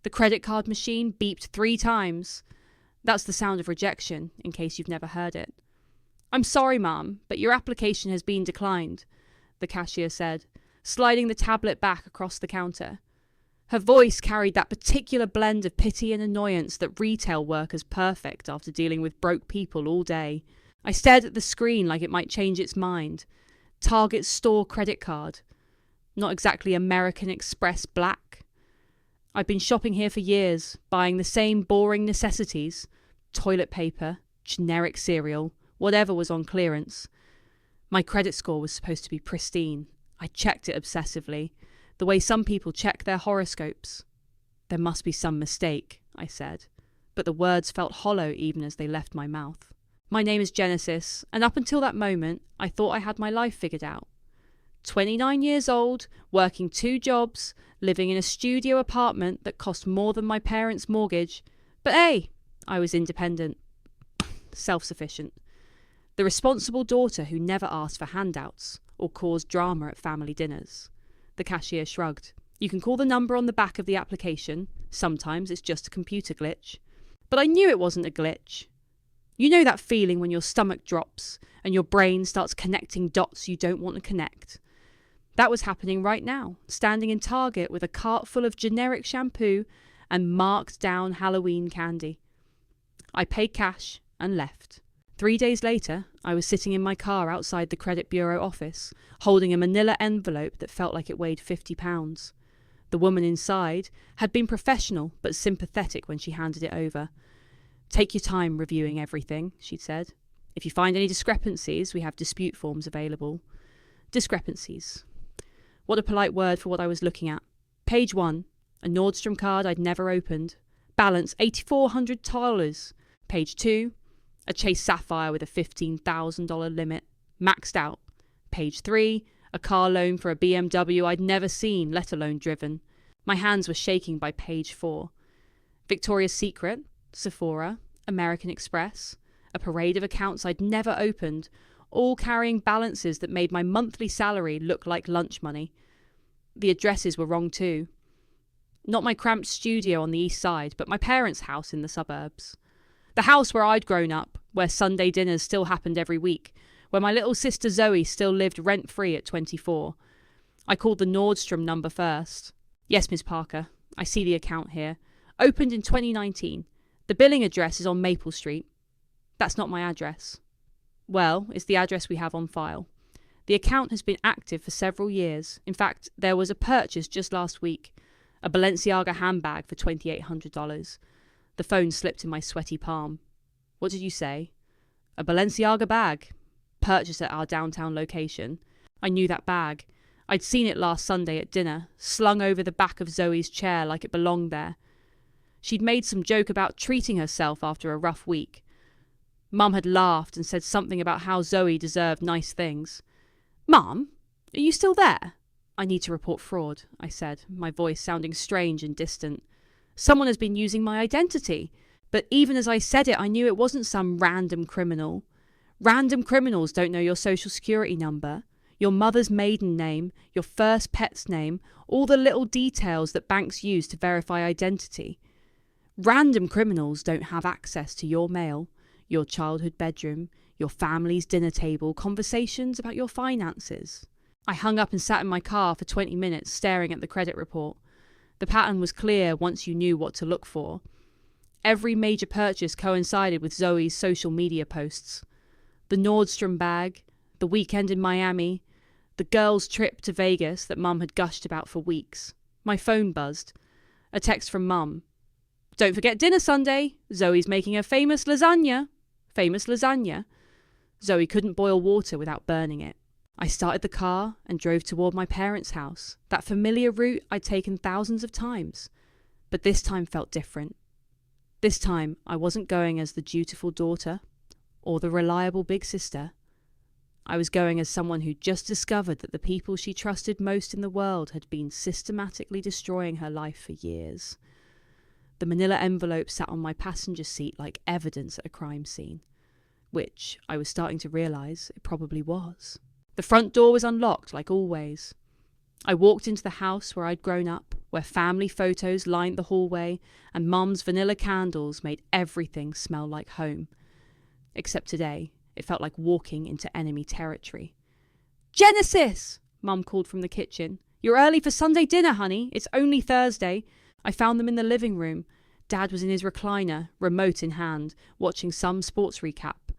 The credit card machine beeped 3 times. That's the sound of rejection, in case you've never heard it. "I'm sorry, ma'am, but your application has been declined," the cashier said, sliding the tablet back across the counter. Her voice carried that particular blend of pity and annoyance that retail workers perfect after dealing with broke people all day. I stared at the screen like it might change its mind. Target store credit card. Not exactly American Express black. I'd been shopping here for years, buying the same boring necessities. Toilet paper, generic cereal, whatever was on clearance. My credit score was supposed to be pristine. I checked it obsessively, the way some people check their horoscopes. "There must be some mistake," I said, but the words felt hollow even as they left my mouth. "My name is Genesis, and up until that moment, I thought I had my life figured out. 29 years old, working 2 jobs, living in a studio apartment that cost more than my parents' mortgage. But hey, I was independent, self-sufficient. The responsible daughter who never asked for handouts or caused drama at family dinners." The cashier shrugged. "You can call the number on the back of the application. Sometimes it's just a computer glitch." But I knew it wasn't a glitch. You know that feeling when your stomach drops and your brain starts connecting dots you don't want to connect. That was happening right now, standing in Target with a cart full of generic shampoo and marked down Halloween candy. I paid cash and left. 3 days later, I was sitting in my car outside the credit bureau office, holding a manila envelope that felt like it weighed 50 pounds. The woman inside had been professional but sympathetic when she handed it over. "Take your time reviewing everything," she said. "If you find any discrepancies, we have dispute forms available." Discrepancies. What a polite word for what I was looking at. Page 1, a Nordstrom card I'd never opened. Balance $8,400. Page 2, a Chase Sapphire with a $15,000 limit, maxed out. Page 3, a car loan for a BMW I'd never seen, let alone driven. My hands were shaking by page 4. Victoria's Secret, Sephora, American Express, a parade of accounts I'd never opened, all carrying balances that made my monthly salary look like lunch money. The addresses were wrong too. Not my cramped studio on the east side, but my parents' house in the suburbs. The house where I'd grown up, where Sunday dinners still happened every week, where my little sister Zoe still lived rent-free at 24. I called the Nordstrom number first. "Yes, Miss Parker, I see the account here. Opened in 2019. The billing address is on Maple Street." "That's not my address." "Well, it's the address we have on file. The account has been active for several years. In fact, there was a purchase just last week, a Balenciaga handbag for $2,800. The phone slipped in my sweaty palm. "What did you say?" "A Balenciaga bag. Purchased at our downtown location." I knew that bag. I'd seen it last Sunday at dinner, slung over the back of Zoe's chair like it belonged there. She'd made some joke about treating herself after a rough week. Mum had laughed and said something about how Zoe deserved nice things. "Mum, are you still there?" "I need to report fraud," I said, my voice sounding strange and distant. "Someone has been using my identity." But even as I said it, I knew it wasn't some random criminal. Random criminals don't know your social security number, your mother's maiden name, your first pet's name, all the little details that banks use to verify identity. Random criminals don't have access to your mail, your childhood bedroom, your family's dinner table, conversations about your finances. I hung up and sat in my car for 20 minutes staring at the credit report. The pattern was clear once you knew what to look for. Every major purchase coincided with Zoe's social media posts. The Nordstrom bag, the weekend in Miami, the girls' trip to Vegas that Mum had gushed about for weeks. My phone buzzed. A text from Mum. "Don't forget dinner Sunday. Zoe's making a famous lasagna." Famous lasagna. Zoe couldn't boil water without burning it. I started the car and drove toward my parents' house, that familiar route I'd taken thousands of times. But this time felt different. This time I wasn't going as the dutiful daughter or the reliable big sister. I was going as someone who'd just discovered that the people she trusted most in the world had been systematically destroying her life for years. The manila envelope sat on my passenger seat like evidence at a crime scene, which I was starting to realise it probably was. The front door was unlocked, like always. I walked into the house where I'd grown up, where family photos lined the hallway and Mum's vanilla candles made everything smell like home. Except today, it felt like walking into enemy territory. "Genesis!" Mum called from the kitchen. "You're early for Sunday dinner, honey. It's only Thursday." I found them in the living room. Dad was in his recliner, remote in hand, watching some sports recap.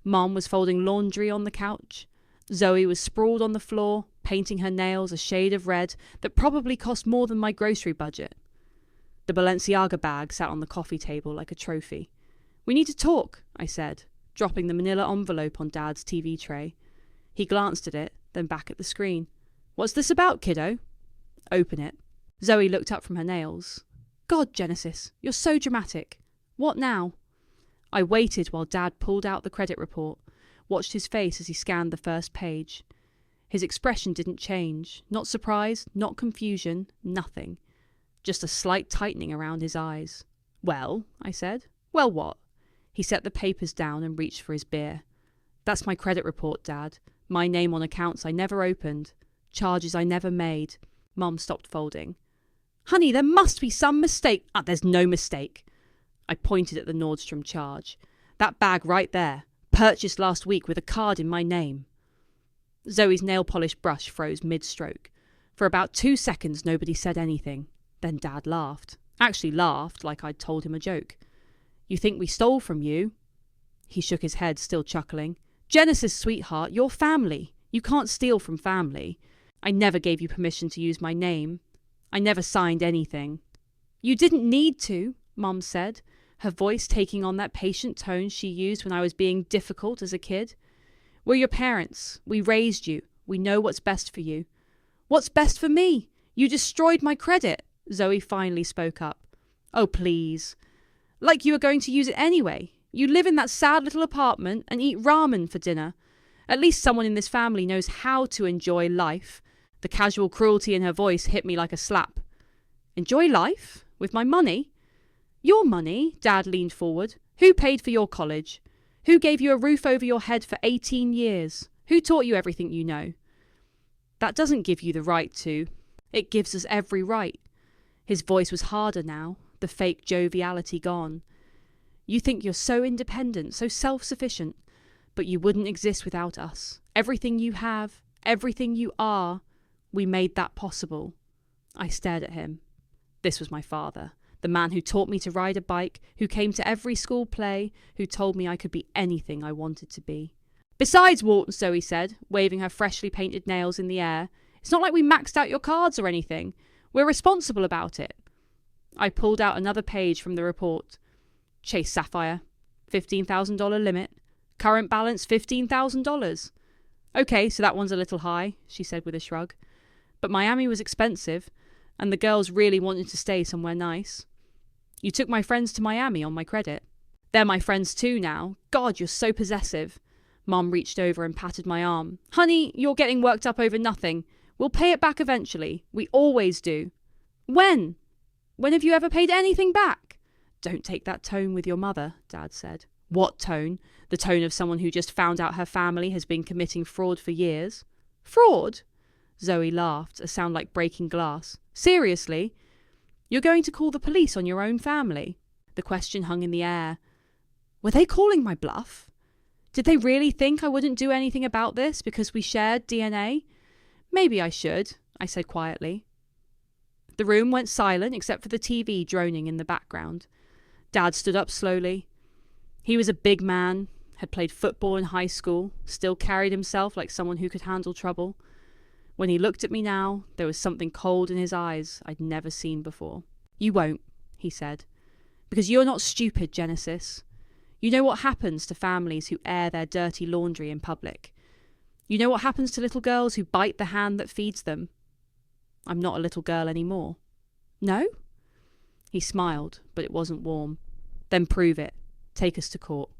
Mum was folding laundry on the couch. Zoe was sprawled on the floor, painting her nails a shade of red that probably cost more than my grocery budget. The Balenciaga bag sat on the coffee table like a trophy. "We need to talk," I said, dropping the manila envelope on Dad's TV tray. He glanced at it, then back at the screen. "What's this about, kiddo?" "Open it." Zoe looked up from her nails. "God, Genesis, you're so dramatic. What now?" I waited while Dad pulled out the credit report, watched his face as he scanned the first page. His expression didn't change. Not surprise, not confusion, nothing. Just a slight tightening around his eyes. "Well," I said. "Well, what?" He set the papers down and reached for his beer. "That's my credit report, Dad. My name on accounts I never opened. Charges I never made." Mum stopped folding. "Honey, there must be some mistake." "There's no mistake." I pointed at the Nordstrom charge. "That bag right there. Purchased last week with a card in my name." Zoe's nail polish brush froze mid-stroke. For about 2 seconds nobody said anything. Then Dad laughed. Actually laughed like I'd told him a joke. "You think we stole from you?" He shook his head, still chuckling. "Genesis, sweetheart, you're family. You can't steal from family. I never gave you permission to use my name. I never signed anything." "You didn't need to," Mum said, her voice taking on that patient tone she used when I was being difficult as a kid. "We're your parents. We raised you. We know what's best for you." "What's best for me? You destroyed my credit," Zoe finally spoke up. "Oh, please. Like you were going to use it anyway. You live in that sad little apartment and eat ramen for dinner. At least someone in this family knows how to enjoy life." The casual cruelty in her voice hit me like a slap. "Enjoy life? With my money?" "Your money?" Dad leaned forward. "Who paid for your college? Who gave you a roof over your head for 18 years? Who taught you everything you know?" "That doesn't give you the right to. It gives us every right." His voice was harder now, the fake joviality gone. "You think you're so independent, so self-sufficient, but you wouldn't exist without us. Everything you have, everything you are, we made that possible." I stared at him. This was my father. The man who taught me to ride a bike, who came to every school play, who told me I could be anything I wanted to be. "Besides, Walt," Zoe said, waving her freshly painted nails in the air, "it's not like we maxed out your cards or anything. We're responsible about it." I pulled out another page from the report. Chase Sapphire, $15,000 limit. Current balance $15,000. "Okay, so that one's a little high," she said with a shrug. "But Miami was expensive, and the girls really wanted to stay somewhere nice. You took my friends to Miami on my credit. They're my friends too now. God, you're so possessive." Mum reached over and patted my arm. "Honey, you're getting worked up over nothing. We'll pay it back eventually. We always do." "When? When have you ever paid anything back?" "Don't take that tone with your mother," Dad said. "What tone? The tone of someone who just found out her family has been committing fraud for years." "Fraud?" Zoe laughed, a sound like breaking glass. "Seriously? You're going to call the police on your own family?" The question hung in the air. Were they calling my bluff? Did they really think I wouldn't do anything about this because we shared DNA? "Maybe I should," I said quietly. The room went silent except for the TV droning in the background. Dad stood up slowly. He was a big man, had played football in high school, still carried himself like someone who could handle trouble. When he looked at me now, there was something cold in his eyes I'd never seen before. "You won't," he said, "because you're not stupid, Genesis. You know what happens to families who air their dirty laundry in public. You know what happens to little girls who bite the hand that feeds them. I'm not a little girl anymore." "No?" He smiled, but it wasn't warm. "Then prove it. Take us to court.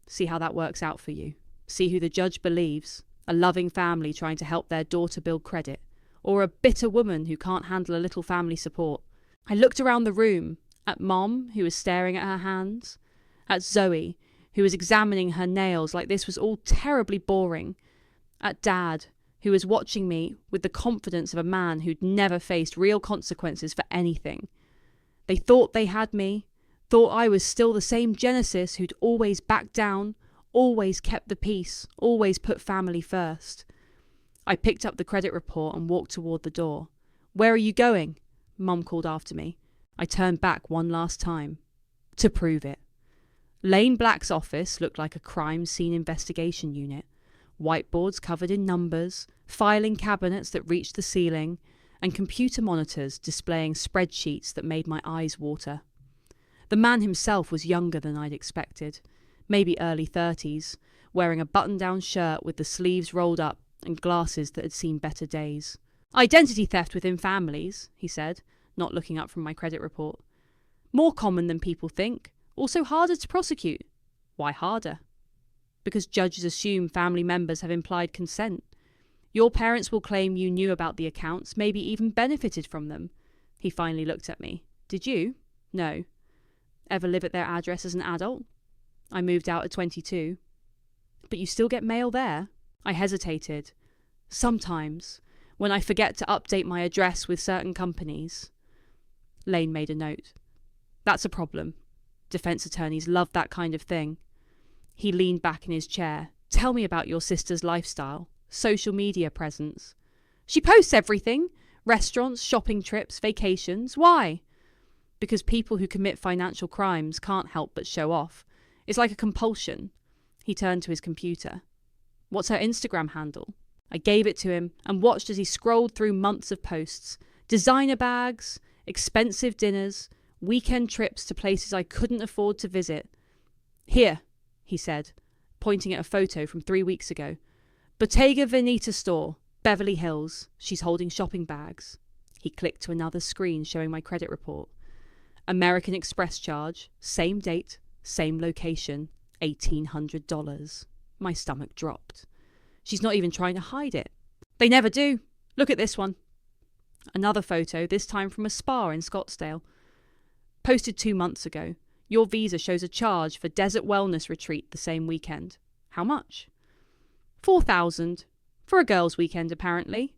See how that works out for you. See who the judge believes. A loving family trying to help their daughter build credit, or a bitter woman who can't handle a little family support." I looked around the room, at Mom, who was staring at her hands, at Zoe, who was examining her nails like this was all terribly boring, at Dad, who was watching me with the confidence of a man who'd never faced real consequences for anything. They thought they had me, thought I was still the same Genesis who'd always backed down, always kept the peace, always put family first. I picked up the credit report and walked toward the door. "Where are you going?" Mum called after me. I turned back one last time. To prove it. Lane Black's office looked like a crime scene investigation unit. Whiteboards covered in numbers, filing cabinets that reached the ceiling, and computer monitors displaying spreadsheets that made my eyes water. The man himself was younger than I'd expected, maybe early 30s, wearing a button-down shirt with the sleeves rolled up and glasses that had seen better days. "Identity theft within families," he said, not looking up from my credit report. "More common than people think, also harder to prosecute." "Why harder?" "Because judges assume family members have implied consent. Your parents will claim you knew about the accounts, maybe even benefited from them." He finally looked at me. "Did you?" "No." "Ever live at their address as an adult?" "I moved out at 22. "But you still get mail there?" I hesitated. "Sometimes, when I forget to update my address with certain companies." Lane made a note. "That's a problem. Defense attorneys love that kind of thing." He leaned back in his chair. "Tell me about your sister's lifestyle. Social media presence." "She posts everything. Restaurants, shopping trips, vacations. Why?" "Because people who commit financial crimes can't help but show off. It's like a compulsion." He turned to his computer. "What's her Instagram handle?" I gave it to him and watched as he scrolled through months of posts. Designer bags, expensive dinners, weekend trips to places I couldn't afford to visit. "Here," he said, pointing at a photo from 3 weeks ago. "Bottega Veneta store, Beverly Hills. She's holding shopping bags." He clicked to another screen showing my credit report. American Express charge, same date, same location, $1,800. My stomach dropped. She's not even trying to hide it. They never do. Look at this one. Another photo, this time from a spa in Scottsdale. Posted 2 months ago. Your visa shows a charge for desert wellness retreat the same weekend. How much? $4,000. For a girls' weekend, apparently.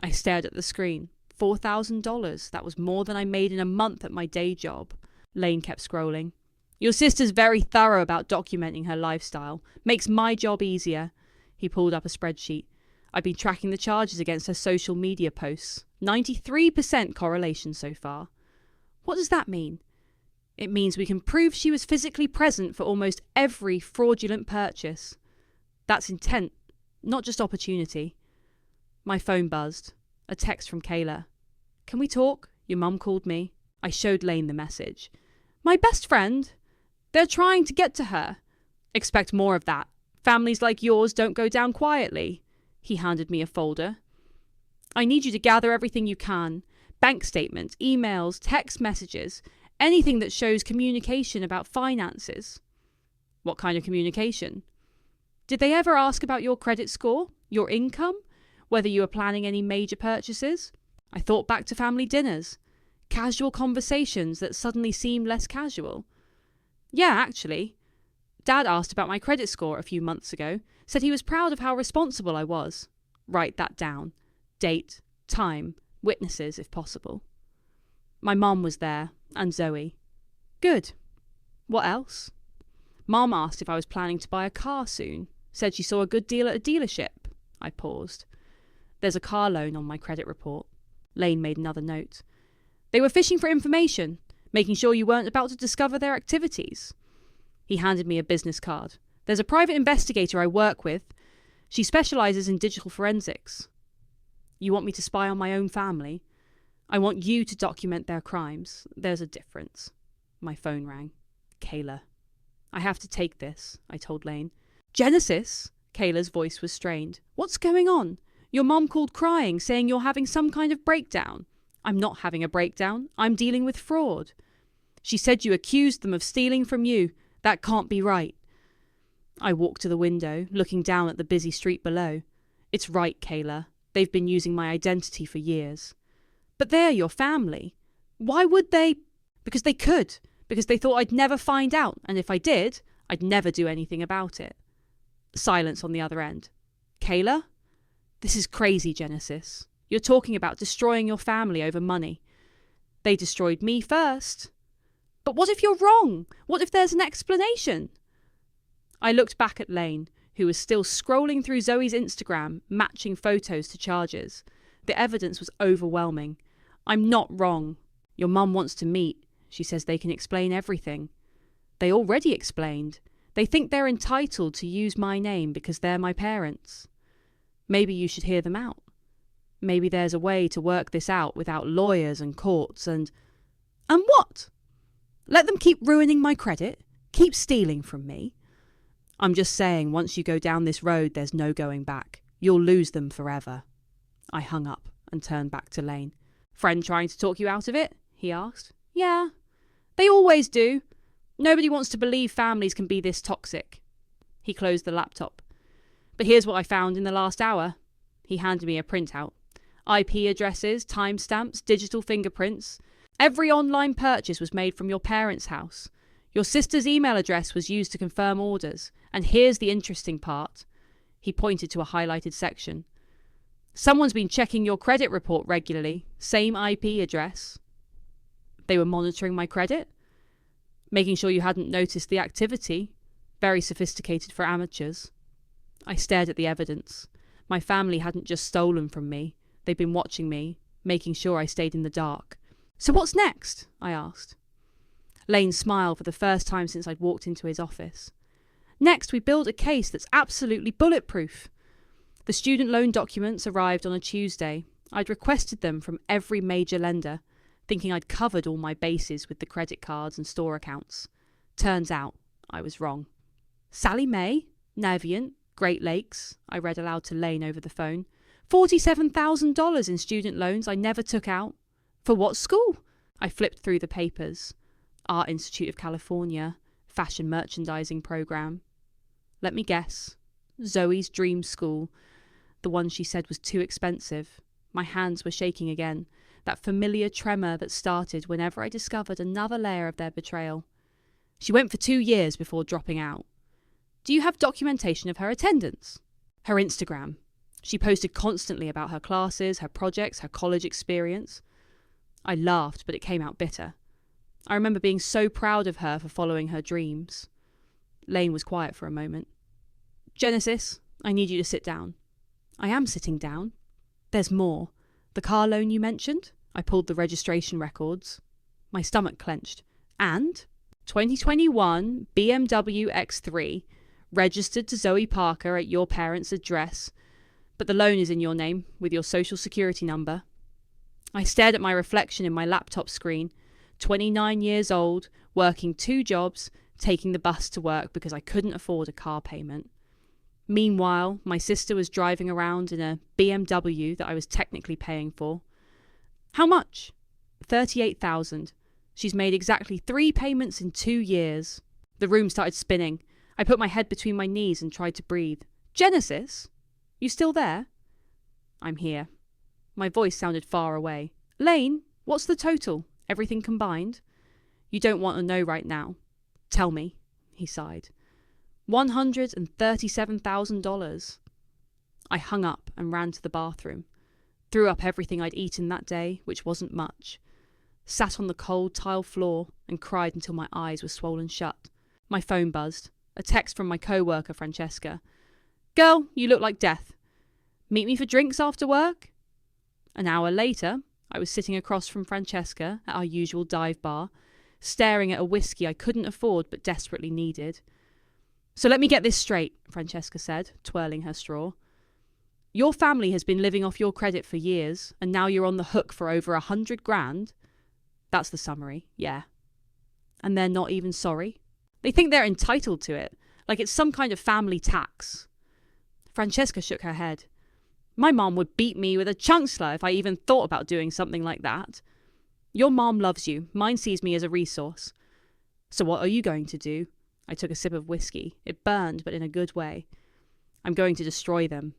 I stared at the screen. $4,000. That was more than I made in a month at my day job. Lane kept scrolling. "Your sister's very thorough about documenting her lifestyle. Makes my job easier." He pulled up a spreadsheet. "I've been tracking the charges against her social media posts. 93% correlation so far." "What does that mean?" "It means we can prove she was physically present for almost every fraudulent purchase." "That's intent, not just opportunity." My phone buzzed. A text from Kayla. "Can we talk? Your mum called me." I showed Lane the message. "My best friend. They're trying to get to her." "Expect more of that. Families like yours don't go down quietly." He handed me a folder. "I need you to gather everything you can. Bank statements, emails, text messages, anything that shows communication about finances." "What kind of communication?" "Did they ever ask about your credit score, your income, whether you were planning any major purchases?" I thought back to family dinners. Casual conversations that suddenly seemed less casual. "Yeah, actually. Dad asked about my credit score a few months ago, said he was proud of how responsible I was." Write that down. Date, time, witnesses if possible. My mom was there, and Zoe. "Good. What else?" "Mom asked if I was planning to buy a car soon. Said she saw a good deal at a dealership." I paused. "There's a car loan on my credit report." Lane made another note. "They were fishing for information, making sure you weren't about to discover their activities." He handed me a business card. "There's a private investigator I work with. She specialises in digital forensics." "You want me to spy on my own family?" "I want you to document their crimes. There's a difference." My phone rang. "Kayla." "I have to take this," I told Lane. "Genesis?" Kayla's voice was strained. "What's going on? Your mom called crying, saying you're having some kind of breakdown." "I'm not having a breakdown. I'm dealing with fraud." "She said you accused them of stealing from you. That can't be right." I walked to the window, looking down at the busy street below. "It's right, Kayla. They've been using my identity for years." "But they're your family. Why would they?" "Because they could. Because they thought I'd never find out, and if I did, I'd never do anything about it." Silence on the other end. "Kayla?" This is crazy, Genesis. You're talking about destroying your family over money. They destroyed me first. But what if you're wrong? What if there's an explanation? I looked back at Lane, who was still scrolling through Zoe's Instagram, matching photos to charges. The evidence was overwhelming. I'm not wrong. Your mum wants to meet. She says they can explain everything. They already explained. They think they're entitled to use my name because they're my parents. Maybe you should hear them out. Maybe there's a way to work this out without lawyers and courts and... And what? Let them keep ruining my credit? Keep stealing from me? I'm just saying, once you go down this road, there's no going back. You'll lose them forever. I hung up and turned back to Lane. Friend trying to talk you out of it? He asked. Yeah. They always do. Nobody wants to believe families can be this toxic. He closed the laptop. But here's what I found in the last hour. He handed me a printout. IP addresses, timestamps, digital fingerprints. Every online purchase was made from your parents' house. Your sister's email address was used to confirm orders. And here's the interesting part. He pointed to a highlighted section. Someone's been checking your credit report regularly. Same IP address. They were monitoring my credit? Making sure you hadn't noticed the activity. Very sophisticated for amateurs. I stared at the evidence. My family hadn't just stolen from me. They'd been watching me, making sure I stayed in the dark. So what's next? I asked. Lane smiled for the first time since I'd walked into his office. Next, we build a case that's absolutely bulletproof. The student loan documents arrived on a Tuesday. I'd requested them from every major lender, thinking I'd covered all my bases with the credit cards and store accounts. Turns out, I was wrong. Sally Mae, Navient, Great Lakes, I read aloud to Lane over the phone. $47,000 in student loans I never took out. For what school? I flipped through the papers. Art Institute of California, fashion merchandising program. Let me guess. Zoe's dream school. The one she said was too expensive. My hands were shaking again. That familiar tremor that started whenever I discovered another layer of their betrayal. She went for 2 years before dropping out. Do you have documentation of her attendance? Her Instagram. She posted constantly about her classes, her projects, her college experience. I laughed, but it came out bitter. I remember being so proud of her for following her dreams. Lane was quiet for a moment. Genesis, I need you to sit down. I am sitting down. There's more. The car loan you mentioned? I pulled the registration records. My stomach clenched. And 2021 BMW X3, registered to Zoe Parker at your parents' address, but the loan is in your name with your social security number. I stared at my reflection in my laptop screen, 29 years old, working 2 jobs, taking the bus to work because I couldn't afford a car payment. Meanwhile, my sister was driving around in a BMW that I was technically paying for. How much? $38,000. She's made exactly 3 payments in 2 years. The room started spinning. I put my head between my knees and tried to breathe. Genesis? You still there? I'm here. My voice sounded far away. Lane, what's the total? Everything combined? You don't want to know right now. Tell me, he sighed. $137,000. I hung up and ran to the bathroom. Threw up everything I'd eaten that day, which wasn't much. Sat on the cold tile floor and cried until my eyes were swollen shut. My phone buzzed. A text from my co-worker, Francesca. Girl, you look like death. Meet me for drinks after work? An hour later, I was sitting across from Francesca at our usual dive bar, staring at a whiskey I couldn't afford but desperately needed. So let me get this straight, Francesca said, twirling her straw. Your family has been living off your credit for years, and now you're on the hook for over $100,000? That's the summary, yeah. And they're not even sorry? They think they're entitled to it, like it's some kind of family tax. Francesca shook her head. My mom would beat me with a chancellor if I even thought about doing something like that. Your mom loves you. Mine sees me as a resource. So what are you going to do? I took a sip of whiskey. It burned, but in a good way. I'm going to destroy them.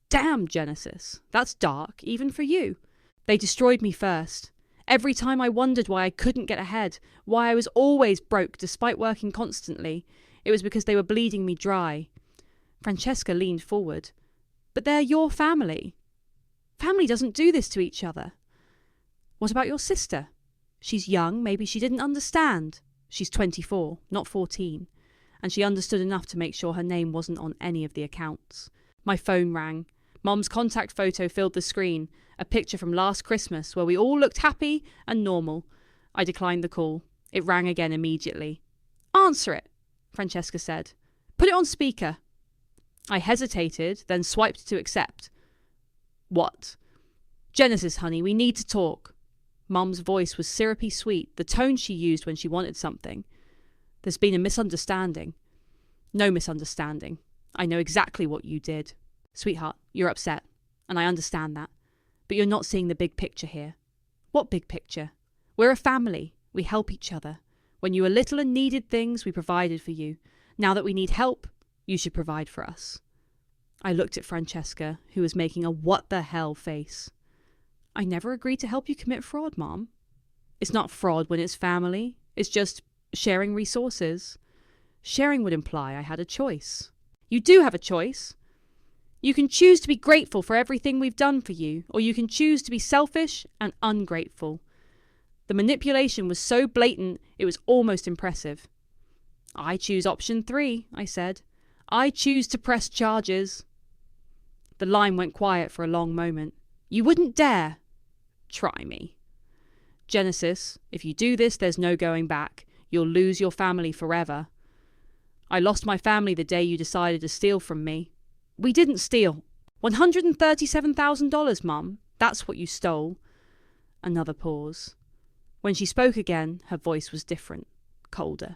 Damn, Genesis. That's dark, even for you. They destroyed me first. Every time I wondered why I couldn't get ahead, why I was always broke despite working constantly, it was because they were bleeding me dry. Francesca leaned forward. But they're your family. Family doesn't do this to each other. What about your sister? She's young, maybe she didn't understand. She's 24, not 14, and she understood enough to make sure her name wasn't on any of the accounts. My phone rang. Mum's contact photo filled the screen, a picture from last Christmas where we all looked happy and normal. I declined the call. It rang again immediately. Answer it, Francesca said. Put it on speaker. I hesitated, then swiped to accept. What? Genesis, honey, we need to talk. Mum's voice was syrupy sweet, the tone she used when she wanted something. There's been a misunderstanding. No misunderstanding. I know exactly what you did. Sweetheart, you're upset, and I understand that. But you're not seeing the big picture here. What big picture? We're a family. We help each other. When you were little and needed things, we provided for you. Now that we need help, you should provide for us. I looked at Francesca, who was making a what the hell face. I never agreed to help you commit fraud, Mom. It's not fraud when it's family. It's just sharing resources. Sharing would imply I had a choice. You do have a choice. You can choose to be grateful for everything we've done for you, or you can choose to be selfish and ungrateful. The manipulation was so blatant, it was almost impressive. I choose option 3, I said. I choose to press charges. The line went quiet for a long moment. You wouldn't dare. Try me. Genesis, if you do this, there's no going back. You'll lose your family forever. I lost my family the day you decided to steal from me. We didn't steal. $137,000, Mum. That's what you stole. Another pause. When she spoke again, her voice was different, colder.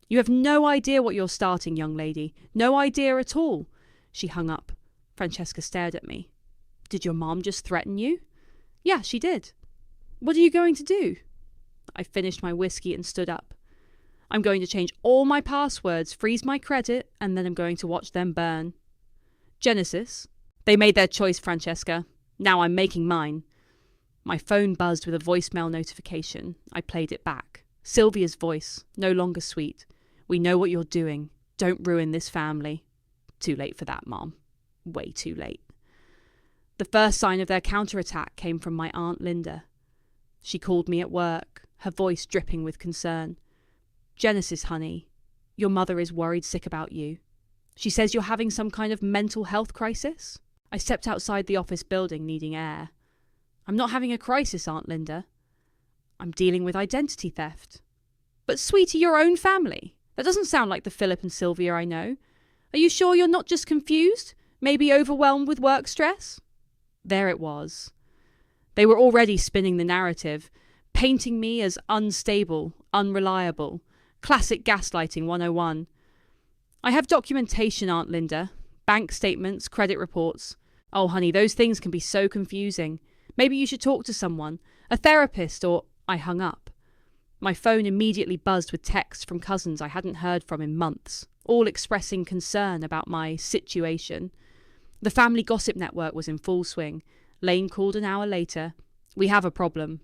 You have no idea what you're starting, young lady. No idea at all. She hung up. Francesca stared at me. Did your mom just threaten you? Yeah, she did. What are you going to do? I finished my whiskey and stood up. I'm going to change all my passwords, freeze my credit, and then I'm going to watch them burn. Genesis. They made their choice, Francesca. Now I'm making mine. My phone buzzed with a voicemail notification. I played it back. Sylvia's voice, no longer sweet. We know what you're doing. Don't ruin this family. Too late for that, Mom. Way too late. The first sign of their counterattack came from my Aunt Linda. She called me at work, her voice dripping with concern. Genesis, honey, your mother is worried sick about you. She says you're having some kind of mental health crisis. I stepped outside the office building, needing air. I'm not having a crisis, Aunt Linda. I'm dealing with identity theft. But sweetie, your own family. That doesn't sound like the Philip and Sylvia I know. Are you sure you're not just confused? Maybe overwhelmed with work stress? There it was. They were already spinning the narrative, painting me as unstable, unreliable. Classic gaslighting 101. I have documentation, Aunt Linda. Bank statements, credit reports. Oh, honey, those things can be so confusing. Maybe you should talk to someone, a therapist, or... I hung up. My phone immediately buzzed with texts from cousins I hadn't heard from in months, all expressing concern about my situation. The family gossip network was in full swing. Lane called an hour later. We have a problem.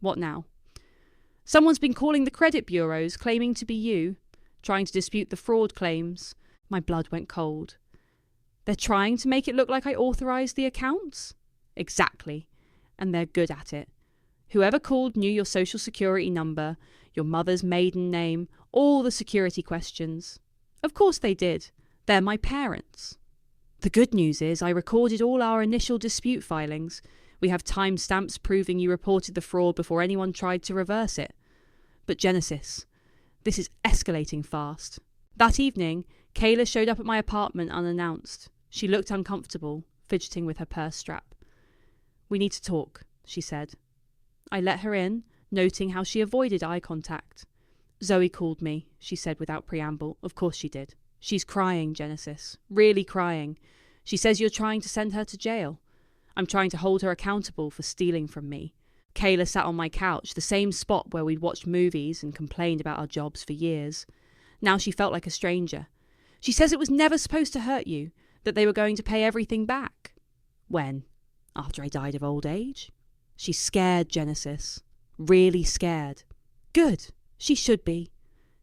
What now? Someone's been calling the credit bureaus, claiming to be you, trying to dispute the fraud claims. My blood went cold. They're trying to make it look like I authorised the accounts? Exactly. And they're good at it. Whoever called knew your social security number, your mother's maiden name, all the security questions. Of course they did. They're my parents. The good news is I recorded all our initial dispute filings. We have timestamps proving you reported the fraud before anyone tried to reverse it. But Genesis, this is escalating fast. That evening, Kayla showed up at my apartment unannounced. She looked uncomfortable, fidgeting with her purse strap. We need to talk, she said. I let her in, noting how she avoided eye contact. Zoe called me, she said without preamble. Of course she did. She's crying, Genesis. Really crying. She says you're trying to send her to jail. I'm trying to hold her accountable for stealing from me. Kayla sat on my couch, the same spot where we'd watched movies and complained about our jobs for years. Now she felt like a stranger. She says it was never supposed to hurt you, that they were going to pay everything back. When? After I died of old age? She's scared, Genesis. Really scared. Good. She should be.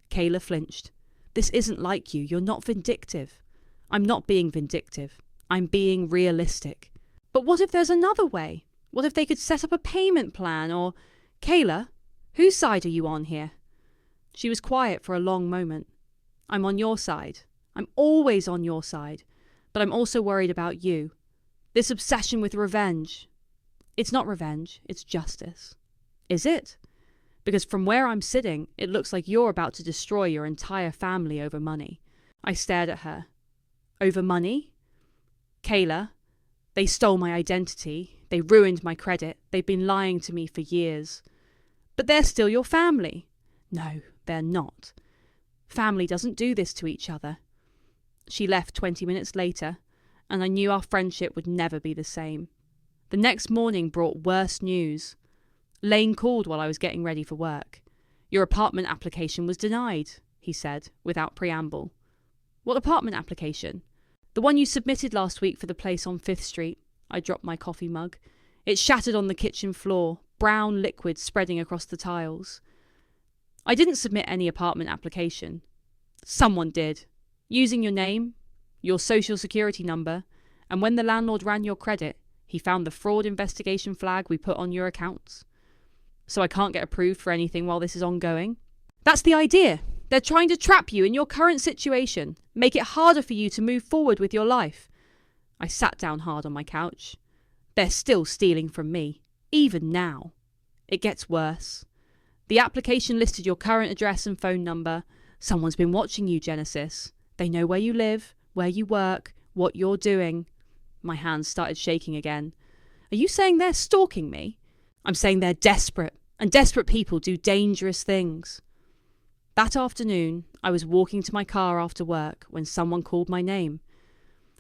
Kayla flinched. This isn't like you. You're not vindictive. I'm not being vindictive. I'm being realistic. But what if there's another way? What if they could set up a payment plan or... Kayla, whose side are you on here? She was quiet for a long moment. I'm on your side. I'm always on your side. But I'm also worried about you. This obsession with revenge. It's not revenge, it's justice. Is it? Because from where I'm sitting, it looks like you're about to destroy your entire family over money. I stared at her. Over money? Kayla, they stole my identity. They ruined my credit. They've been lying to me for years. But they're still your family. No, they're not. Family doesn't do this to each other. She left 20 minutes later, and I knew our friendship would never be the same. The next morning brought worse news. Lane called while I was getting ready for work. Your apartment application was denied, he said, without preamble. What apartment application? The one you submitted last week for the place on 5th Street. I dropped my coffee mug. It shattered on the kitchen floor, brown liquid spreading across the tiles. I didn't submit any apartment application. Someone did. Using your name, your social security number, and when the landlord ran your credit, he found the fraud investigation flag we put on your accounts. So I can't get approved for anything while this is ongoing. That's the idea. They're trying to trap you in your current situation, make it harder for you to move forward with your life. I sat down hard on my couch. They're still stealing from me, even now. It gets worse. The application listed your current address and phone number. Someone's been watching you, Genesis. They know where you live, where you work, what you're doing. My hands started shaking again. Are you saying they're stalking me? I'm saying they're desperate, and desperate people do dangerous things. That afternoon, I was walking to my car after work when someone called my name.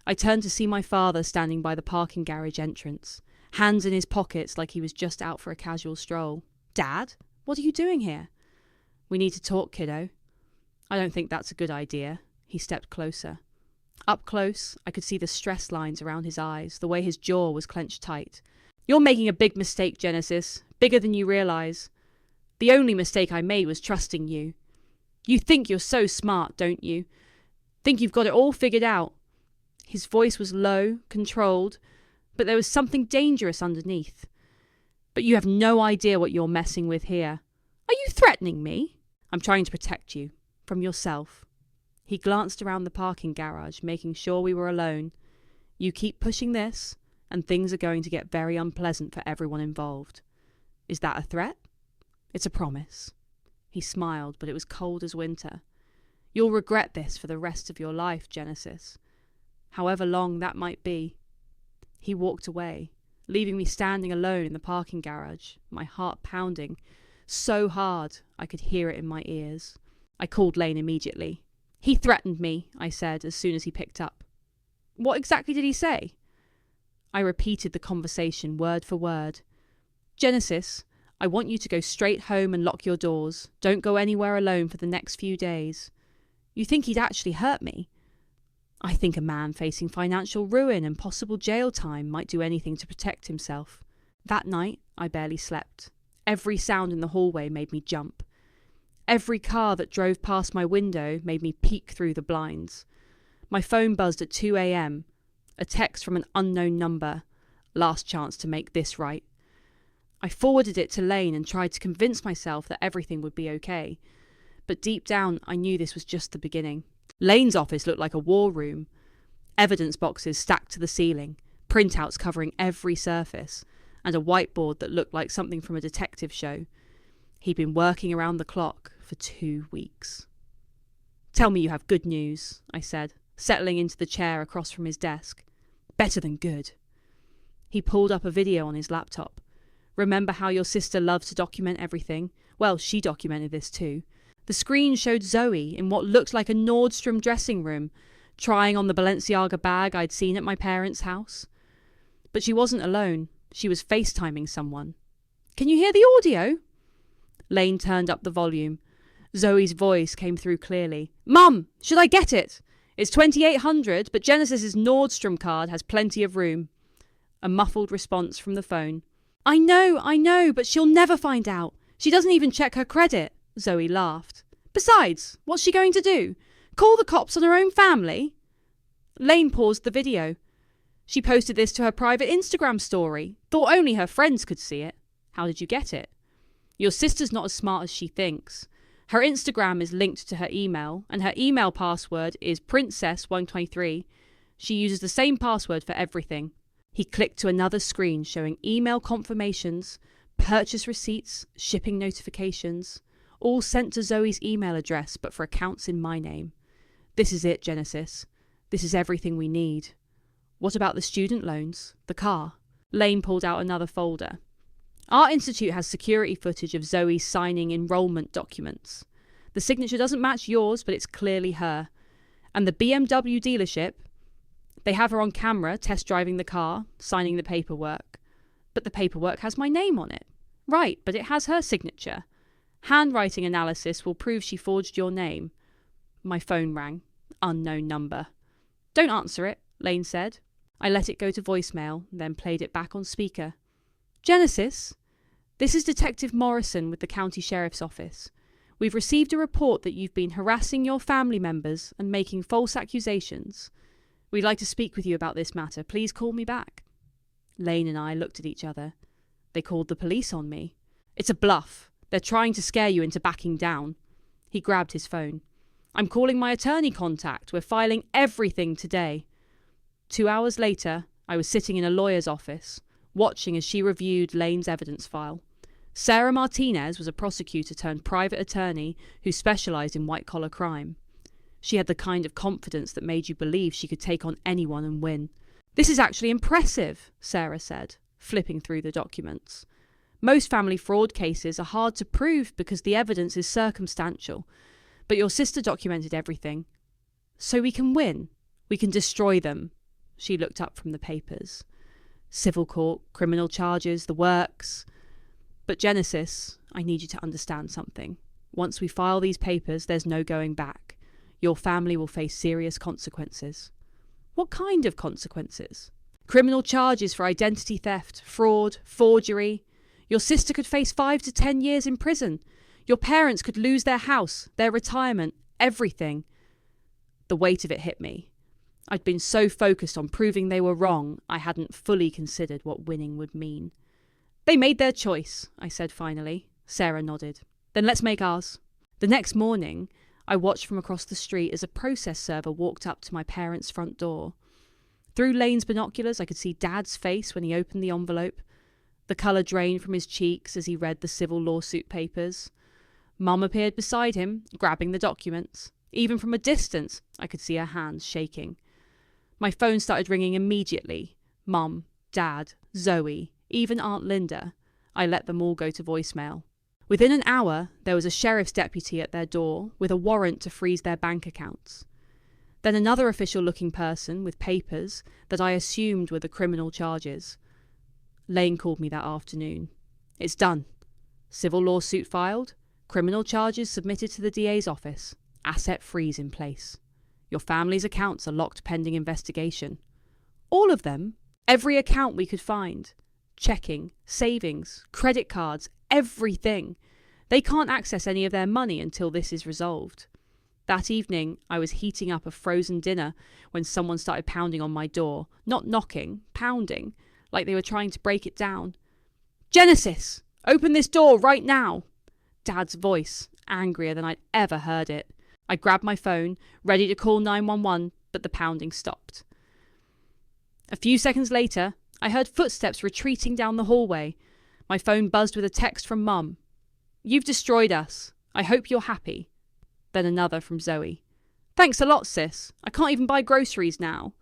I turned to see my father standing by the parking garage entrance, hands in his pockets like he was just out for a casual stroll. Dad, what are you doing here? We need to talk, kiddo. I don't think that's a good idea. He stepped closer. Up close, I could see the stress lines around his eyes, the way his jaw was clenched tight. You're making a big mistake, Genesis, bigger than you realise. The only mistake I made was trusting you. You think you're so smart, don't you? Think you've got it all figured out. His voice was low, controlled, but there was something dangerous underneath. But you have no idea what you're messing with here. Are you threatening me? I'm trying to protect you. From yourself. He glanced around the parking garage, making sure we were alone. You keep pushing this, and things are going to get very unpleasant for everyone involved. Is that a threat? It's a promise. He smiled, but it was cold as winter. You'll regret this for the rest of your life, Genesis. However long that might be. He walked away, leaving me standing alone in the parking garage, my heart pounding, so hard I could hear it in my ears. I called Lane immediately. He threatened me, I said as soon as he picked up. What exactly did he say? I repeated the conversation word for word. Genesis, I want you to go straight home and lock your doors. Don't go anywhere alone for the next few days. You think he'd actually hurt me? I think a man facing financial ruin and possible jail time might do anything to protect himself. That night, I barely slept. Every sound in the hallway made me jump. Every car that drove past my window made me peek through the blinds. My phone buzzed at 2 a.m. A text from an unknown number. Last chance to make this right. I forwarded it to Lane and tried to convince myself that everything would be okay. But deep down, I knew this was just the beginning. Lane's office looked like a war room. Evidence boxes stacked to the ceiling, printouts covering every surface, and a whiteboard that looked like something from a detective show. He'd been working around the clock for 2 weeks. Tell me you have good news, I said, settling into the chair across from his desk. Better than good. He pulled up a video on his laptop. Remember how your sister loves to document everything? Well, she documented this too. The screen showed Zoe in what looked like a Nordstrom dressing room, trying on the Balenciaga bag I'd seen at my parents' house. But she wasn't alone. She was FaceTiming someone. Can you hear the audio? Lane turned up the volume. Zoe's voice came through clearly. Mum, should I get it? It's 2,800, but Genesis's Nordstrom card has plenty of room. A muffled response from the phone. I know, but she'll never find out. She doesn't even check her credit. Zoe laughed. Besides, what's she going to do? Call the cops on her own family? Lane paused the video. She posted this to her private Instagram story. Thought only her friends could see it. How did you get it? Your sister's not as smart as she thinks. Her Instagram is linked to her email, and her email password is princess123. She uses the same password for everything. He clicked to another screen showing email confirmations, purchase receipts, shipping notifications, all sent to Zoe's email address but for accounts in my name. This is it, Genesis. This is everything we need. What about the student loans? The car? Lane pulled out another folder. Our institute has security footage of Zoe signing enrollment documents. The signature doesn't match yours, but it's clearly her. And the BMW dealership, they have her on camera test driving the car, signing the paperwork. But the paperwork has my name on it. Right, but it has her signature. Handwriting analysis will prove she forged your name. My phone rang. Unknown number. Don't answer it, Lane said. I let it go to voicemail, then played it back on speaker. Genesis? This is Detective Morrison with the County Sheriff's Office. We've received a report that you've been harassing your family members and making false accusations. We'd like to speak with you about this matter. Please call me back. Lane and I looked at each other. They called the police on me. It's a bluff. They're trying to scare you into backing down. He grabbed his phone. I'm calling my attorney contact. We're filing everything today. 2 hours later, I was sitting in a lawyer's office, watching as she reviewed Lane's evidence file. Sarah Martinez was a prosecutor turned private attorney who specialised in white-collar crime. She had the kind of confidence that made you believe she could take on anyone and win. This is actually impressive, Sarah said, flipping through the documents. Most family fraud cases are hard to prove because the evidence is circumstantial, but your sister documented everything. So we can win. We can destroy them. She looked up from the papers. Civil court, criminal charges, the works. But Genesis, I need you to understand something. Once we file these papers, there's no going back. Your family will face serious consequences. What kind of consequences? Criminal charges for identity theft, fraud, forgery. Your sister could face 5 to 10 years in prison. Your parents could lose their house, their retirement, everything. The weight of it hit me. I'd been so focused on proving they were wrong, I hadn't fully considered what winning would mean. They made their choice, I said finally. Sarah nodded. Then let's make ours. The next morning, I watched from across the street as a process server walked up to my parents' front door. Through Lane's binoculars, I could see Dad's face when he opened the envelope. The colour drained from his cheeks as he read the civil lawsuit papers. Mum appeared beside him, grabbing the documents. Even from a distance, I could see her hands shaking. My phone started ringing immediately. Mum, Dad, Zoe, even Aunt Linda. I let them all go to voicemail. Within an hour, there was a sheriff's deputy at their door with a warrant to freeze their bank accounts. Then another official-looking person with papers that I assumed were the criminal charges. Lane called me that afternoon. It's done. Civil lawsuit filed. Criminal charges submitted to the DA's office. Asset freeze in place. Your family's accounts are locked pending investigation. All of them. Every account we could find. Checking, savings, credit cards, everything. They can't access any of their money until this is resolved. That evening, I was heating up a frozen dinner when someone started pounding on my door. Not knocking, pounding, like they were trying to break it down. Genesis! Open this door right now! Dad's voice, angrier than I'd ever heard it. I grabbed my phone, ready to call 911, but the pounding stopped. A few seconds later, I heard footsteps retreating down the hallway. My phone buzzed with a text from Mum. You've destroyed us. I hope you're happy. Then another from Zoe. Thanks a lot, sis. I can't even buy groceries now.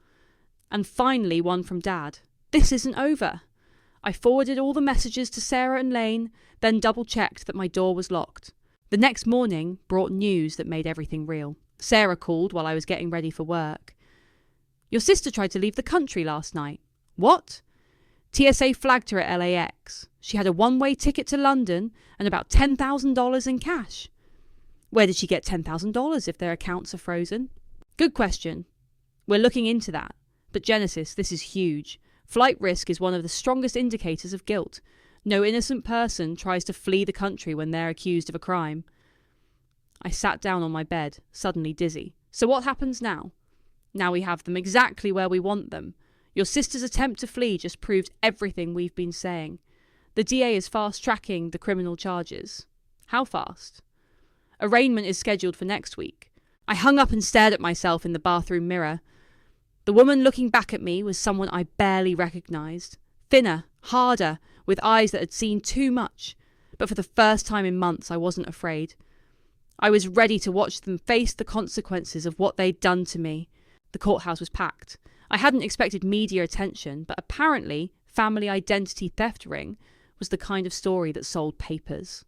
And finally one from Dad. This isn't over. I forwarded all the messages to Sarah and Lane, then double-checked that my door was locked. The next morning brought news that made everything real. Sarah called while I was getting ready for work. Your sister tried to leave the country last night. What? TSA flagged her at LAX. She had a one-way ticket to London and about $10,000 in cash. Where did she get $10,000 if their accounts are frozen? Good question. We're looking into that. But Genesis, this is huge. Flight risk is one of the strongest indicators of guilt. No innocent person tries to flee the country when they're accused of a crime. I sat down on my bed, suddenly dizzy. So what happens now? Now we have them exactly where we want them. Your sister's attempt to flee just proved everything we've been saying. The DA is fast-tracking the criminal charges. How fast? Arraignment is scheduled for next week. I hung up and stared at myself in the bathroom mirror. The woman looking back at me was someone I barely recognised. Thinner, harder, with eyes that had seen too much. But for the first time in months, I wasn't afraid. I was ready to watch them face the consequences of what they'd done to me. The courthouse was packed. I hadn't expected media attention, but apparently family identity theft ring was the kind of story that sold papers.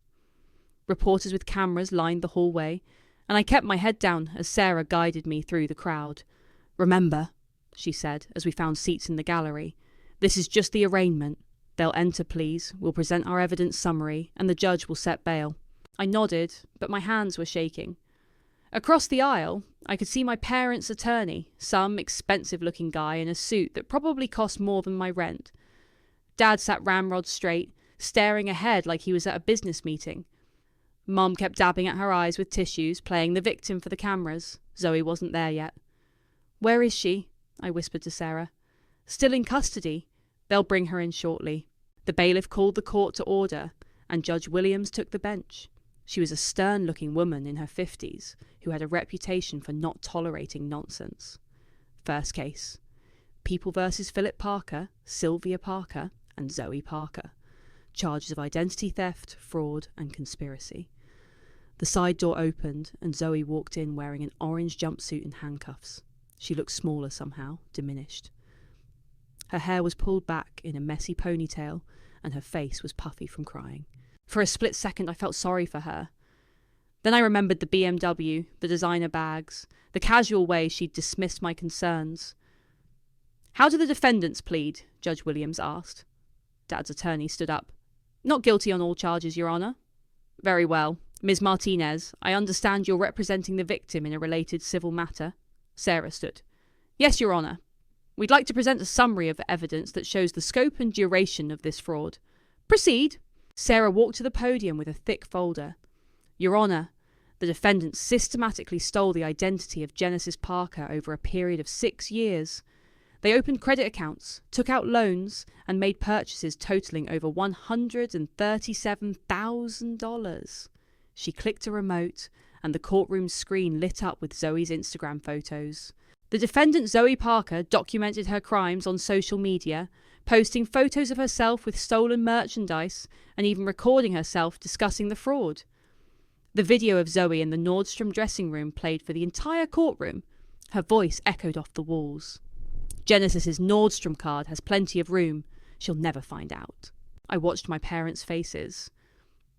Reporters with cameras lined the hallway, and I kept my head down as Sarah guided me through the crowd. "Remember," she said as we found seats in the gallery, "this is just the arraignment. They'll enter pleas, we'll present our evidence summary, and the judge will set bail." I nodded, but my hands were shaking. Across the aisle, I could see my parents' attorney, some expensive-looking guy in a suit that probably cost more than my rent. Dad sat ramrod straight, staring ahead like he was at a business meeting. Mum kept dabbing at her eyes with tissues, playing the victim for the cameras. Zoe wasn't there yet. "Where is she?" I whispered to Sarah. "Still in custody. They'll bring her in shortly." The bailiff called the court to order, and Judge Williams took the bench. She was a stern-looking woman in her 50s who had a reputation for not tolerating nonsense. First case. People versus Philip Parker, Sylvia Parker, and Zoe Parker. Charges of identity theft, fraud, and conspiracy. The side door opened, and Zoe walked in wearing an orange jumpsuit and handcuffs. She looked smaller somehow, diminished. Her hair was pulled back in a messy ponytail, and her face was puffy from crying. For a split second, I felt sorry for her. Then I remembered the BMW, the designer bags, the casual way she'd dismissed my concerns. "How do the defendants plead?" Judge Williams asked. Dad's attorney stood up. "Not guilty on all charges, Your Honour." "Very well. Ms. Martinez, I understand you're representing the victim in a related civil matter." Sarah stood. "Yes, Your Honour. We'd like to present a summary of evidence that shows the scope and duration of this fraud." "Proceed." Sarah walked to the podium with a thick folder. "Your Honour, the defendants systematically stole the identity of Genesis Parker over a period of 6 years. They opened credit accounts, took out loans, and made purchases totaling over $137,000. She clicked a remote, and the courtroom screen lit up with Zoe's Instagram photos. The defendant Zoe Parker documented her crimes on social media, posting photos of herself with stolen merchandise and even recording herself discussing the fraud. The video of Zoe in the Nordstrom dressing room played for the entire courtroom. Her voice echoed off the walls. "Genesis's Nordstrom card has plenty of room. She'll never find out." I watched my parents' faces.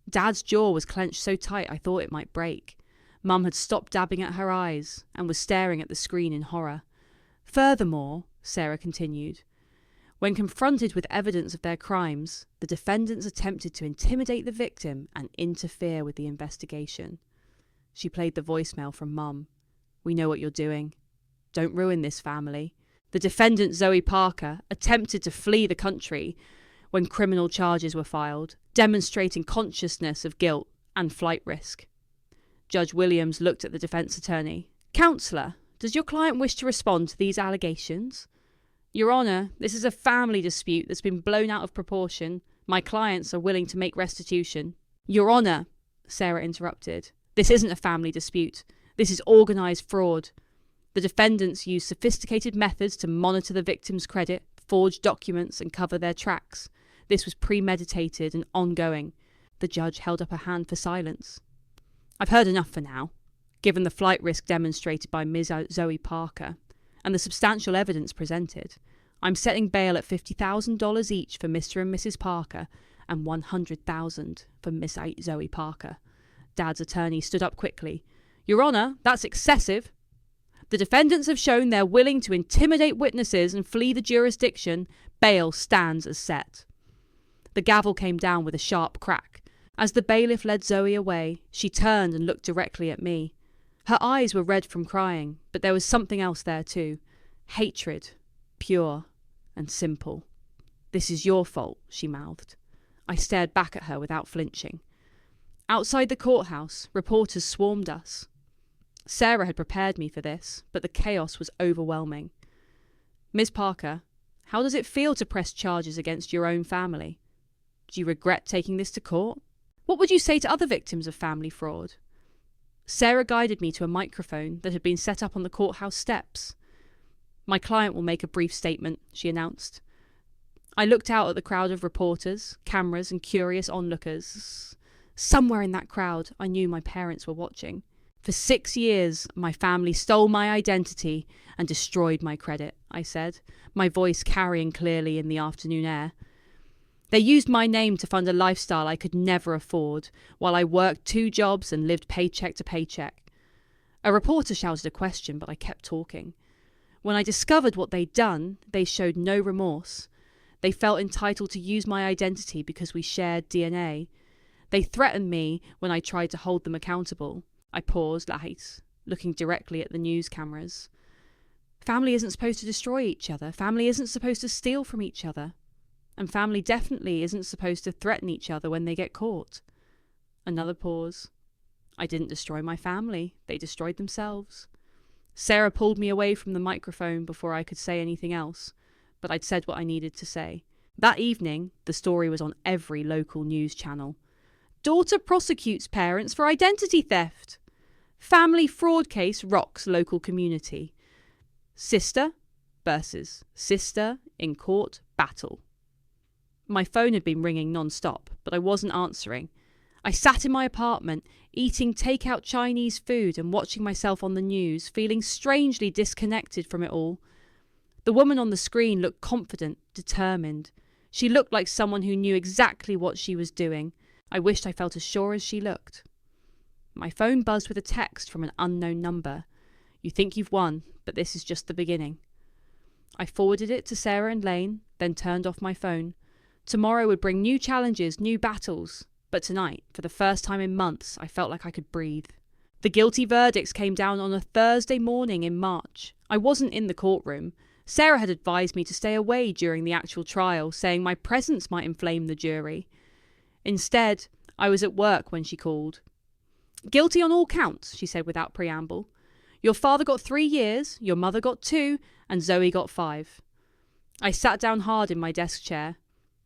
Dad's jaw was clenched so tight I thought it might break. Mum had stopped dabbing at her eyes and was staring at the screen in horror. "Furthermore," Sarah continued, "when confronted with evidence of their crimes, the defendants attempted to intimidate the victim and interfere with the investigation." She played the voicemail from Mum. "We know what you're doing. Don't ruin this family. The defendant, Zoe Parker, attempted to flee the country when criminal charges were filed, demonstrating consciousness of guilt and flight risk." Judge Williams looked at the defence attorney. "Counsellor, does your client wish to respond to these allegations?" "Your Honour, this is a family dispute that's been blown out of proportion. My clients are willing to make restitution." "Your Honour," Sarah interrupted, "this isn't a family dispute. This is organised fraud. The defendants used sophisticated methods to monitor the victim's credit, forge documents and cover their tracks. This was premeditated and ongoing." The judge held up a hand for silence. "I've heard enough for now. Given the flight risk demonstrated by Ms. Zoe Parker and the substantial evidence presented, I'm setting bail at $50,000 each for Mr. and Mrs. Parker and $100,000 for Miss Zoe Parker." Dad's attorney stood up quickly. "Your Honour, that's excessive. The defendants have shown they're willing to intimidate witnesses and flee the jurisdiction. Bail stands as set." The gavel came down with a sharp crack. As the bailiff led Zoe away, she turned and looked directly at me. Her eyes were red from crying, but there was something else there too. Hatred, pure and simple. "This is your fault," she mouthed. I stared back at her without flinching. Outside the courthouse, reporters swarmed us. Sarah had prepared me for this, but the chaos was overwhelming. "Miss Parker, How does it feel to press charges against your own family? Do you regret taking this to court? What would you say to other victims of family fraud? Sarah guided me to a microphone that had been set up on the courthouse steps. My client will make a brief statement, she announced. I looked out at the crowd of reporters, cameras, and curious onlookers. Somewhere in that crowd, I knew my parents were watching. For 6 years, my family stole my identity and destroyed my credit, I said, my voice carrying clearly in the afternoon air. They used my name to fund a lifestyle I could never afford, while I worked 2 jobs and lived paycheck to paycheck. A reporter shouted a question, but I kept talking. When I discovered what they'd done, they showed no remorse. They felt entitled to use my identity because we shared DNA. They threatened me when I tried to hold them accountable. I paused, looking directly at the news cameras. Family isn't supposed to destroy each other. Family isn't supposed to steal from each other. And family definitely isn't supposed to threaten each other when they get caught. Another pause. I didn't destroy my family. They destroyed themselves. Sarah pulled me away from the microphone before I could say anything else, but I'd said what I needed to say. That evening, the story was on every local news channel. Daughter prosecutes parents for identity theft. Family fraud case rocks local community. Sister versus sister in court battle. My phone had been ringing non-stop, but I wasn't answering. I sat in my apartment, eating take-out Chinese food and watching myself on the news, feeling strangely disconnected from it all. The woman on the screen looked confident, determined. She looked like someone who knew exactly what she was doing. I wished I felt as sure as she looked. My phone buzzed with a text from an unknown number. You think you've won, but this is just the beginning. I forwarded it to Sarah and Lane, then turned off my phone. Tomorrow would bring new challenges, new battles. But tonight, for the first time in months, I felt like I could breathe. The guilty verdicts came down on a Thursday morning in March. I wasn't in the courtroom. Sarah had advised me to stay away during the actual trial, saying my presence might inflame the jury. Instead, I was at work when she called. Guilty on all counts, she said without preamble. Your father got 3 years, your mother got 2, and Zoe got 5. I sat down hard in my desk chair.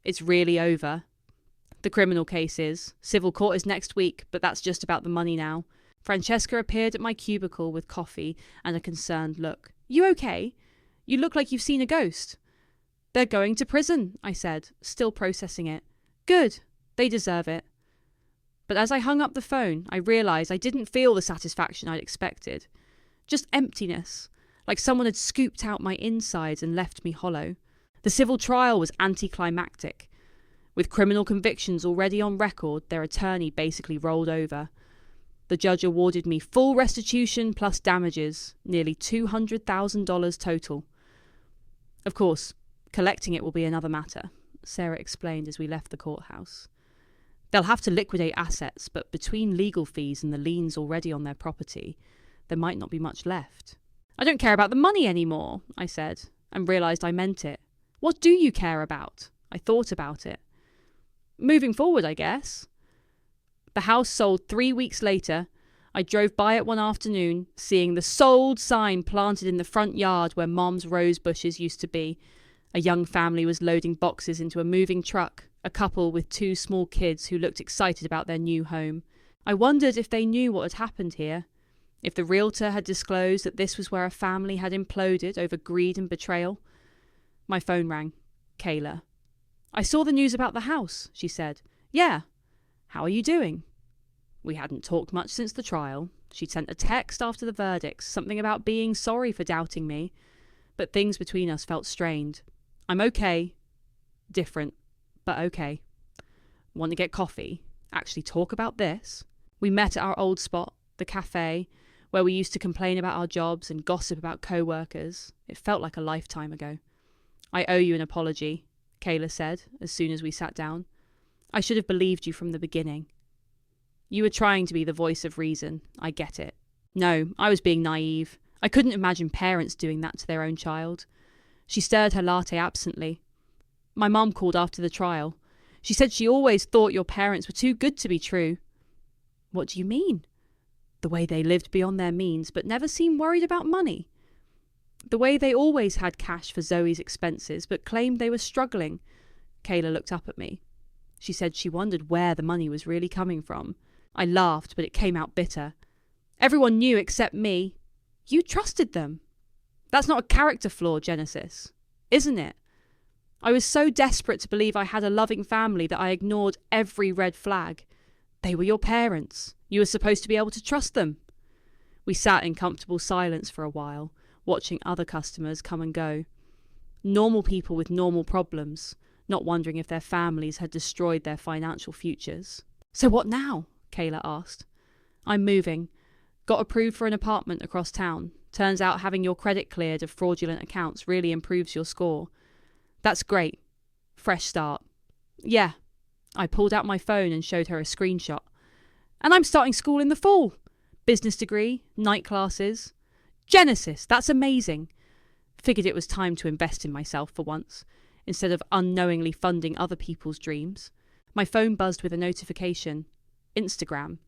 It's really over. The criminal case is. Civil court is next week, but that's just about the money now. Francesca appeared at my cubicle with coffee and a concerned look. You okay? You look like you've seen a ghost. They're going to prison, I said, still processing it. Good. They deserve it. But as I hung up the phone, I realised I didn't feel the satisfaction I'd expected. Just emptiness, like someone had scooped out my insides and left me hollow. The civil trial was anticlimactic. With criminal convictions already on record, their attorney basically rolled over. The judge awarded me full restitution plus damages, nearly $200,000 total. Of course, collecting it will be another matter, Sarah explained as we left the courthouse. They'll have to liquidate assets, but between legal fees and the liens already on their property, there might not be much left. I don't care about the money anymore, I said, and realised I meant it. What do you care about? I thought about it. Moving forward, I guess. The house sold 3 weeks later. I drove by it one afternoon, seeing the sold sign planted in the front yard where Mom's rose bushes used to be. A young family was loading boxes into a moving truck, a couple with 2 small kids who looked excited about their new home. I wondered if they knew what had happened here, if the realtor had disclosed that this was where a family had imploded over greed and betrayal. My phone rang. Kayla. I saw the news about the house, she said. Yeah. How are you doing? We hadn't talked much since the trial. She'd sent a text after the verdicts, something about being sorry for doubting me. But things between us felt strained. I'm okay. Different, but okay. Want to get coffee? Actually talk about this? We met at our old spot, the cafe, where we used to complain about our jobs and gossip about co-workers. It felt like a lifetime ago. I owe you an apology, Kayla said, as soon as we sat down. I should have believed you from the beginning. You were trying to be the voice of reason. I get it. No, I was being naive. I couldn't imagine parents doing that to their own child. She stirred her latte absently. My mum called after the trial. She said she always thought your parents were too good to be true. What do you mean? The way they lived beyond their means, but never seemed worried about money. The way they always had cash for Zoe's expenses, but claimed they were struggling. Kayla looked up at me. She said she wondered where the money was really coming from. I laughed, but it came out bitter. Everyone knew except me. You trusted them. That's not a character flaw, Genesis, isn't it? I was so desperate to believe I had a loving family that I ignored every red flag. They were your parents. You were supposed to be able to trust them. We sat in comfortable silence for a while, watching other customers come and go. Normal people with normal problems, not wondering if their families had destroyed their financial futures. So what now? Kayla asked. I'm moving. Got approved for an apartment across town. Turns out having your credit cleared of fraudulent accounts really improves your score. That's great. Fresh start. Yeah. I pulled out my phone and showed her a screenshot. And I'm starting school in the fall. Business degree, night classes. Genesis, that's amazing. Figured it was time to invest in myself for once, instead of unknowingly funding other people's dreams. My phone buzzed with a notification. Instagram.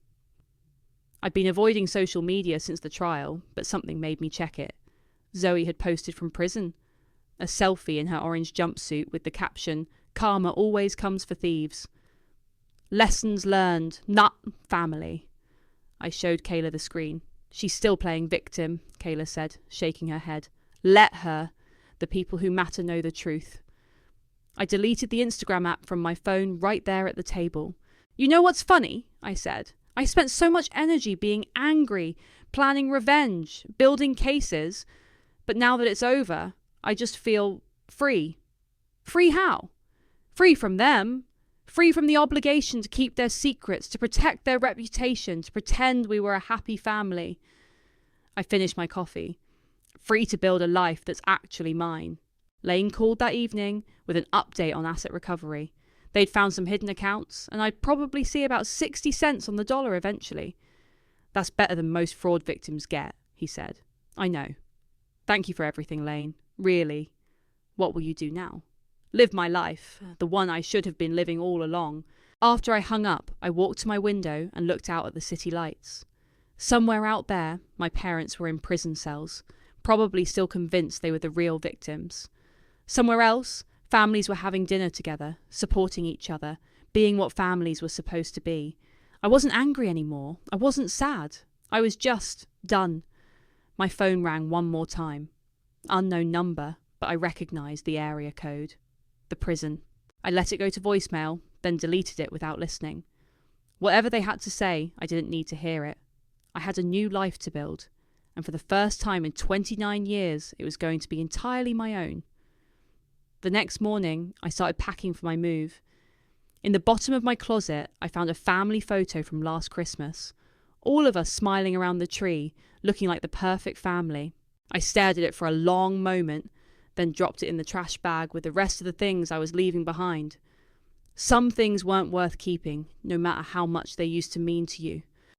I'd been avoiding social media since the trial, but something made me check it. Zoe had posted from prison. A selfie in her orange jumpsuit with the caption, "Karma always comes for thieves." Lessons learned, not family. I showed Kayla the screen. She's still playing victim, Kayla said, shaking her head. Let her. The people who matter know the truth. I deleted the Instagram app from my phone right there at the table. You know what's funny? I said. I spent so much energy being angry, planning revenge, building cases, but now that it's over, I just feel free. Free how? Free from them. Free from the obligation to keep their secrets, to protect their reputation, to pretend we were a happy family. I finished my coffee. Free to build a life that's actually mine. Lane called that evening with an update on asset recovery. They'd found some hidden accounts, and I'd probably see about 60 cents on the dollar eventually. That's better than most fraud victims get, he said. I know. Thank you for everything, Lane. Really. What will you do now? Live my life, the one I should have been living all along. After I hung up, I walked to my window and looked out at the city lights. Somewhere out there, my parents were in prison cells, probably still convinced they were the real victims. Somewhere else, families were having dinner together, supporting each other, being what families were supposed to be. I wasn't angry anymore. I wasn't sad. I was just done. My phone rang one more time. Unknown number, but I recognised the area code. The prison. I let it go to voicemail, then deleted it without listening. Whatever they had to say, I didn't need to hear it. I had a new life to build, and for the first time in 29 years, it was going to be entirely my own. The next morning, I started packing for my move. In the bottom of my closet, I found a family photo from last Christmas. All of us smiling around the tree, looking like the perfect family. I stared at it for a long moment, then dropped it in the trash bag with the rest of the things I was leaving behind. Some things weren't worth keeping, no matter how much they used to mean to you.